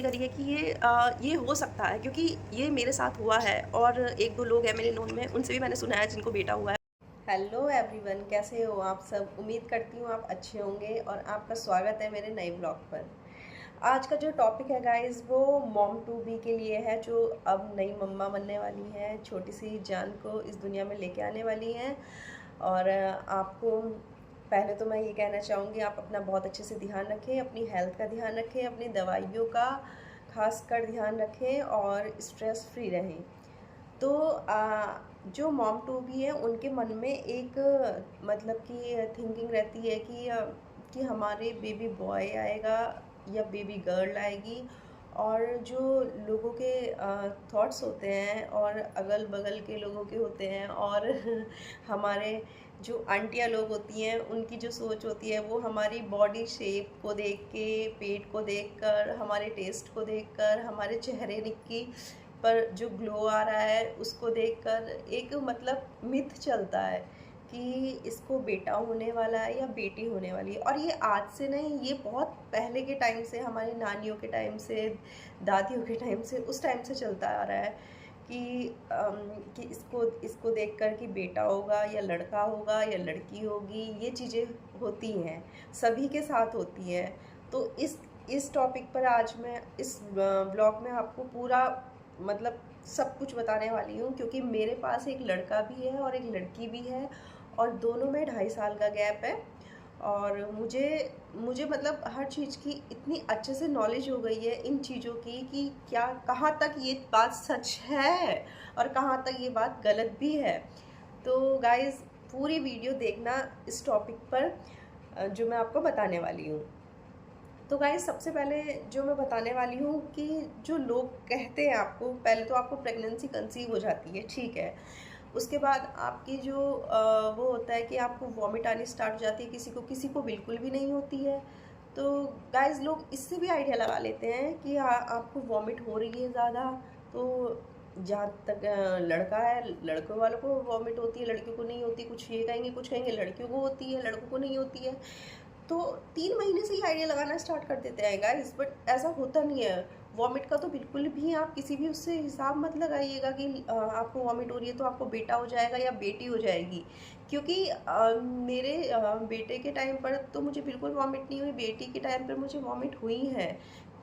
करी है कि ये हो सकता है, क्योंकि ये मेरे साथ हुआ है और एक दो लोग हैं मेरे नोन में, उनसे भी मैंने सुना है जिनको बेटा हुआ है। हेलो एवरीवन, कैसे हो आप सब? उम्मीद करती हूँ आप अच्छे होंगे और आपका स्वागत है मेरे नए ब्लॉग पर। आज का जो टॉपिक है गाइस, वो मॉम टू बी के लिए है, जो अब नई मम्मा बनने वाली हैं, छोटी सी जान को इस दुनिया में लेके आने वाली हैं। और आपको पहले तो मैं ये कहना चाहूँगी, आप अपना बहुत अच्छे से ध्यान रखें, अपनी हेल्थ का ध्यान रखें, अपनी दवाइयों का खास कर ध्यान रखें और स्ट्रेस फ्री रहें। तो जो मॉम टू बी है उनके मन में एक मतलब कि थिंकिंग रहती है कि हमारे बेबी बॉय आएगा या बेबी गर्ल आएगी। और जो लोगों के थॉट्स होते हैं और अगल बगल के लोगों के होते हैं और हमारे जो आंटियाँ लोग होती हैं उनकी जो सोच होती है, वो हमारी बॉडी शेप को देख के, पेट को देखकर, हमारे टेस्ट को देखकर, हमारे चेहरे की पर जो ग्लो आ रहा है उसको देखकर एक मतलब मिथ चलता है कि इसको बेटा होने वाला है या बेटी होने वाली है। और ये आज से नहीं, ये बहुत पहले के टाइम से, हमारी नानियों के टाइम से, दादियों के टाइम से, उस टाइम से चलता आ रहा है कि इसको इसको देखकर कि बेटा होगा या लड़का होगा या लड़की होगी, ये चीज़ें होती हैं, सभी के साथ होती हैं। तो इस टॉपिक पर आज मैं इस ब्लॉग में आपको पूरा मतलब सब कुछ बताने वाली हूँ, क्योंकि मेरे पास एक लड़का भी है और एक लड़की भी है और दोनों में 2.5 साल का गैप है। और मुझे मुझे मतलब हर चीज़ की इतनी अच्छे से नॉलेज हो गई है इन चीज़ों की कि क्या, कहाँ तक ये बात सच है और कहाँ तक ये बात गलत भी है। तो गाइज़, पूरी वीडियो देखना इस टॉपिक पर जो मैं आपको बताने वाली हूँ। तो गाइस, सबसे पहले जो मैं बताने वाली हूँ कि जो लोग कहते हैं आपको, पहले तो आपको प्रेगनेंसी कंसीव हो जाती है, ठीक है। उसके बाद आपकी जो वो होता है कि आपको वॉमिट आनी स्टार्ट हो जाती है, किसी को बिल्कुल भी नहीं होती है। तो गाइस, लोग इससे भी आइडिया लगा लेते हैं कि आपको वॉमिट हो रही है ज़्यादा, तो जहाँ तक लड़का है, लड़कों वालों को वॉमिट होती है, लड़कियों को नहीं होती। कुछ कहेंगे लड़कियों को होती है, लड़कों को नहीं होती है। तो 3 महीने से ही आइडिया लगाना स्टार्ट कर देते हैं गाइस, बट ऐसा होता नहीं है। वॉमिट का तो बिल्कुल भी आप किसी भी उससे हिसाब मत लगाइएगा कि आपको वॉमिट हो रही है तो आपको बेटा हो जाएगा या बेटी हो जाएगी। क्योंकि मेरे बेटे के टाइम पर तो मुझे बिल्कुल वॉमिट नहीं हुई, बेटी के टाइम पर मुझे वॉमिट हुई है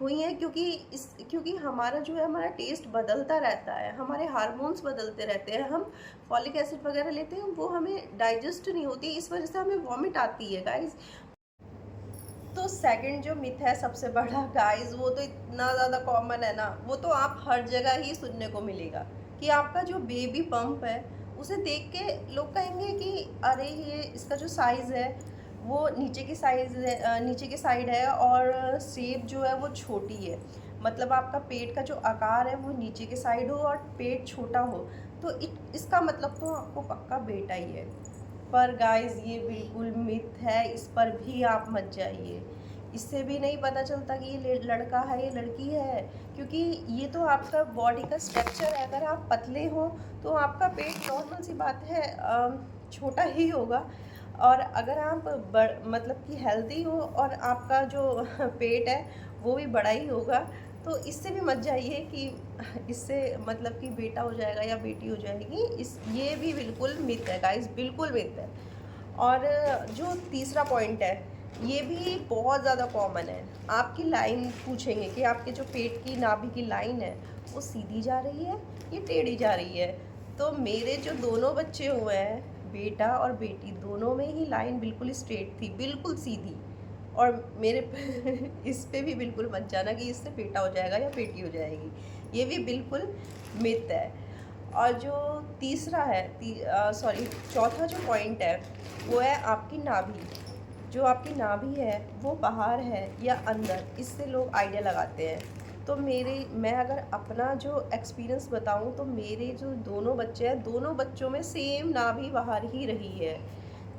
क्योंकि हमारा जो है, हमारा टेस्ट बदलता रहता है, हमारे हार्मोन्स बदलते रहते हैं, हम फॉलिक एसिड वगैरह लेते हैं, वो हमें डाइजेस्ट नहीं होती, इस वजह से हमें वॉमिट आती है गाइस। तो सेकंड जो मिथ है सबसे बड़ा गाइस, वो तो इतना ज़्यादा कॉमन है ना, वो तो आप हर जगह ही सुनने को मिलेगा कि आपका जो बेबी पंप है उसे देख के लोग कहेंगे कि अरे ये इसका जो साइज़ है वो नीचे की साइड है और शेप जो है वो छोटी है। मतलब आपका पेट का जो आकार है वो नीचे की साइड हो और पेट छोटा हो, तो इसका मतलब तो आपको पक्का बेटा ही है। पर गाइस, ये बिल्कुल मिथ है, इस पर भी आप मत जाइए। इससे भी नहीं पता चलता कि ये लड़का है ये लड़की है, क्योंकि ये तो आपका बॉडी का स्ट्रक्चर है। अगर आप पतले हो तो आपका पेट, नॉर्मल सी बात है, छोटा ही होगा। और अगर आप मतलब कि हेल्दी हो और आपका जो पेट है वो भी बड़ा ही होगा। तो इससे भी मत जाइए कि इससे मतलब कि बेटा हो जाएगा या बेटी हो जाएगी, ये भी बिल्कुल मिथ है गाइस, बिल्कुल मिथ है। और जो तीसरा पॉइंट है, ये भी बहुत ज़्यादा कॉमन है। आपकी लाइन पूछेंगे कि आपके जो पेट की नाभि की लाइन है वो सीधी जा रही है या टेढ़ी जा रही है। तो मेरे जो दोनों बच्चे हुए हैं, बेटा और बेटी, दोनों में ही लाइन बिल्कुल स्ट्रेट थी, बिल्कुल सीधी। और मेरे इस पे भी बिल्कुल मत जाना कि इससे बेटा हो जाएगा या बेटी हो जाएगी, ये भी बिल्कुल मिथ है। और जो तीसरा है, सॉरी, चौथा जो पॉइंट है वो है आपकी नाभि। जो आपकी नाभि है वो बाहर है या अंदर, इससे लोग आइडिया लगाते हैं। तो मैं अगर अपना जो एक्सपीरियंस बताऊं, तो मेरे जो दोनों बच्चे हैं, दोनों बच्चों में सेम नाभि बाहर ही रही है।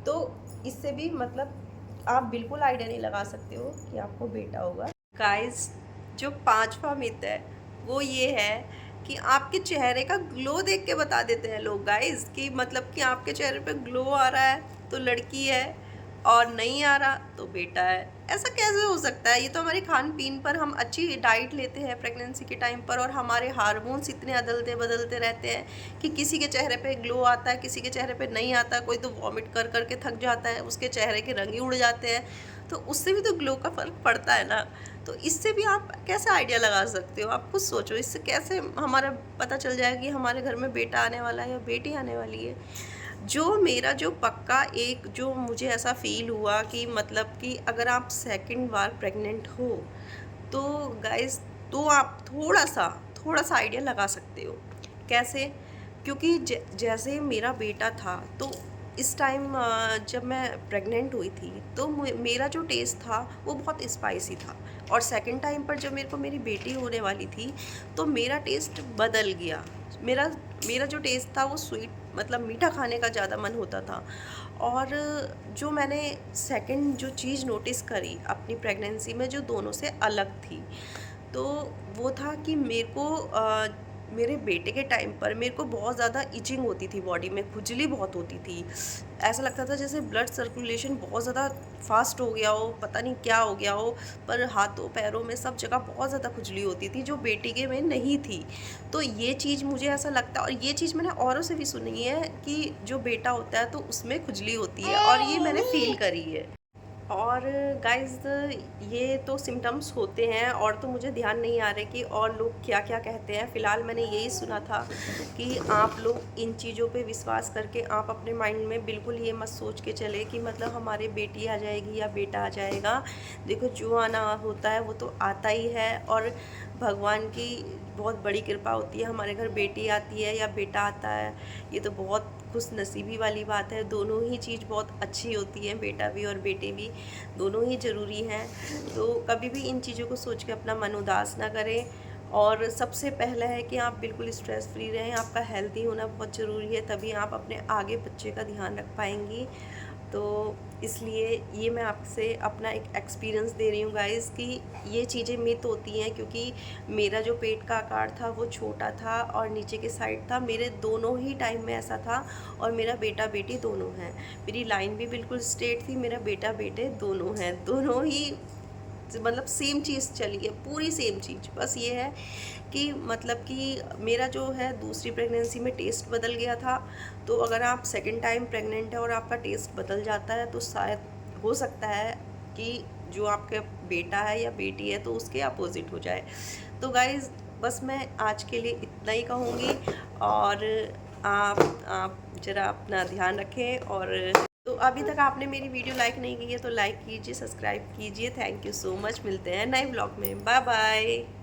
तो इससे भी मतलब आप बिल्कुल आइडिया नहीं लगा सकते हो कि आपको बेटा होगा। गाइस, जो पांचवा मिथ है वो ये है कि आपके चेहरे का ग्लो देख के बता देते हैं लोग गाइस, कि मतलब कि आपके चेहरे पे ग्लो आ रहा है तो लड़की है, और नहीं आ रहा तो बेटा है। ऐसा कैसे हो सकता है? ये तो हमारे खान पीन पर, हम अच्छी डाइट लेते हैं प्रेगनेंसी के टाइम पर और हमारे हार्मोन्स इतने अदलते बदलते रहते हैं कि किसी के चेहरे पे ग्लो आता है, किसी के चेहरे पे नहीं आता। कोई तो वॉमिट कर कर के थक जाता है, उसके चेहरे के रंग ही उड़ जाते हैं, तो उससे भी तो ग्लो का फ़र्क पड़ता है ना। तो इससे भी आप कैसे आइडिया लगा सकते हो? आप खुद सोचो, इससे कैसे हमारा पता चल जाएगा कि हमारे घर में बेटा आने वाला है या बेटी आने वाली है। जो मेरा जो पक्का एक जो मुझे ऐसा फ़ील हुआ कि मतलब कि अगर आप सेकंड बार प्रेग्नेंट हो तो गाइस, तो आप थोड़ा सा आइडिया लगा सकते हो। कैसे? क्योंकि जैसे मेरा बेटा था तो इस टाइम जब मैं प्रेग्नेंट हुई थी तो मेरा जो टेस्ट था वो बहुत स्पाइसी था, और सेकंड टाइम पर जब मेरे को मेरी बेटी होने वाली थी तो मेरा टेस्ट बदल गया। मेरा मेरा जो टेस्ट था वो स्वीट, मतलब मीठा खाने का ज़्यादा मन होता था। और जो मैंने सेकंड जो चीज़ नोटिस करी अपनी प्रेगनेंसी में जो दोनों से अलग थी, तो वो था कि मेरे को मेरे बेटे के टाइम पर मेरे को बहुत ज़्यादा इचिंग होती थी, बॉडी में खुजली बहुत होती थी। ऐसा लगता था जैसे ब्लड सर्कुलेशन बहुत ज़्यादा फास्ट हो गया हो, पता नहीं क्या हो गया हो। पर हाथों पैरों में सब जगह बहुत ज़्यादा खुजली होती थी जो बेटी के में नहीं थी। तो ये चीज़ मुझे ऐसा लगता है, और ये चीज़ मैंने औरों से भी सुनी है कि जो बेटा होता है तो उसमें खुजली होती है, और ये मैंने फील करी है। और गाइस, ये तो सिम्टम्स होते हैं, और तो मुझे ध्यान नहीं आ रहे कि और लोग क्या क्या कहते हैं। फ़िलहाल मैंने यही सुना था कि आप लोग इन चीज़ों पे विश्वास करके आप अपने माइंड में बिल्कुल ये मत सोच के चले कि मतलब हमारे बेटी आ जाएगी या बेटा आ जाएगा। देखो, जो आना होता है वो तो आता ही है, और भगवान की बहुत बड़ी कृपा होती है, हमारे घर बेटी आती है या बेटा आता है, ये तो बहुत खुश नसीबी वाली बात है। दोनों ही चीज़ बहुत अच्छी होती है, बेटा भी और बेटे भी, दोनों ही ज़रूरी हैं। तो कभी भी इन चीज़ों को सोच के अपना मन उदास ना करें। और सबसे पहला है कि आप बिल्कुल स्ट्रेस फ्री रहें, आपका हेल्दी होना बहुत ज़रूरी है, तभी आप अपने आगे बच्चे का ध्यान रख पाएंगी। तो इसलिए ये मैं आपसे अपना एक एक्सपीरियंस दे रही हूँ गाइस कि ये चीज़ें मिथ होती हैं, क्योंकि मेरा जो पेट का आकार था वो छोटा था और नीचे के साइड था, मेरे दोनों ही टाइम में ऐसा था। और मेरा बेटा बेटी दोनों हैं, मेरी लाइन भी बिल्कुल स्ट्रेट थी, मेरा बेटा बेटे दोनों हैं, दोनों ही मतलब सेम चीज़ चली है, पूरी सेम चीज़। बस ये है कि मतलब कि मेरा जो है दूसरी प्रेगनेंसी में टेस्ट बदल गया था। तो अगर आप सेकंड टाइम प्रेग्नेंट है और आपका टेस्ट बदल जाता है तो शायद हो सकता है कि जो आपका बेटा है या बेटी है तो उसके अपोजिट हो जाए। तो गाइज़, बस मैं आज के लिए इतना ही कहूँगी। और आप ज़रा अपना ध्यान रखें। और तो अभी तक आपने मेरी वीडियो लाइक नहीं की है तो लाइक कीजिए, सब्सक्राइब कीजिए। Thank you so much. मिलते हैं नए ब्लॉग में। Bye bye.